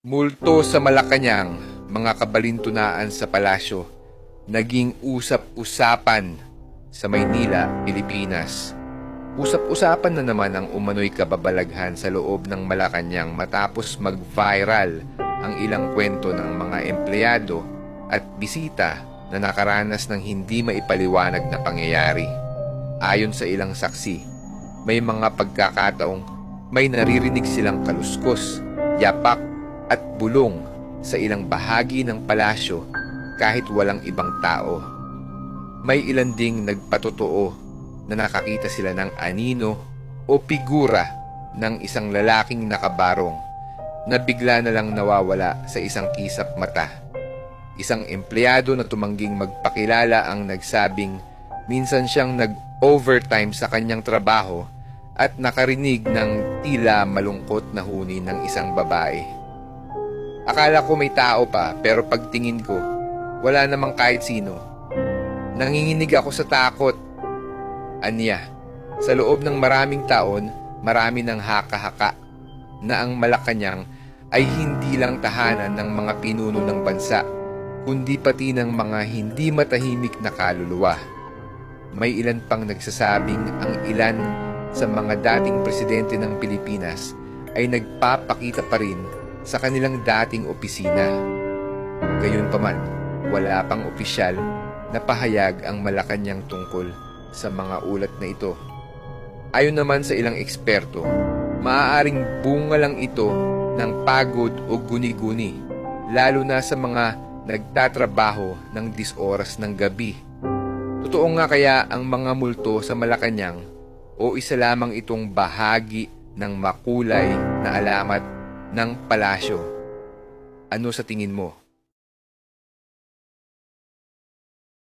Multo sa Malacanang, mga kabalintunaan sa palasyo, naging usap-usapan sa Maynila, Pilipinas. Usap-usapan na naman ang umano'y kababalaghan sa loob ng Malacanang matapos mag-viral ang ilang kwento ng mga empleyado at bisita na nakaranas ng hindi maipaliwanag na pangyayari. Ayon sa ilang saksi, may mga pagkakataong may naririnig silang kaluskos, yapak at bulong sa ilang bahagi ng palasyo kahit walang ibang tao. May ilan ding nagpatotoo na nakakita sila ng anino o figura ng isang lalaking nakabarong na bigla na lang nawawala sa isang kisap mata. Isang empleyado na tumangging magpakilala ang nagsabing minsan siyang nag-overtime sa kanyang trabaho at nakarinig ng tila malungkot na huni ng isang babae. Akala ko may tao pa pero pagtingin ko, wala namang kahit sino. Nanginginig ako sa takot. Anya, sa loob ng maraming taon, marami ng haka-haka na ang Malacanang ay hindi lang tahanan ng mga pinuno ng bansa, kundi pati ng mga hindi matahimik na kaluluwa. May ilan pang nagsasabing ang ilan sa mga dating presidente ng Pilipinas ay nagpapakita pa rin sa kanilang dating opisina. Gayunpaman, wala pang opisyal na pahayag ang Malacanang tungkol sa mga ulat na ito. Ayon naman sa ilang eksperto, maaaring bunga lang ito ng pagod o guni-guni, lalo na sa mga nagtatrabaho ng 10 oras ng gabi. Totoo nga kaya ang mga multo sa Malacanang o isa lamang itong bahagi ng makulay na alamat ng palasyo? Ano sa tingin mo?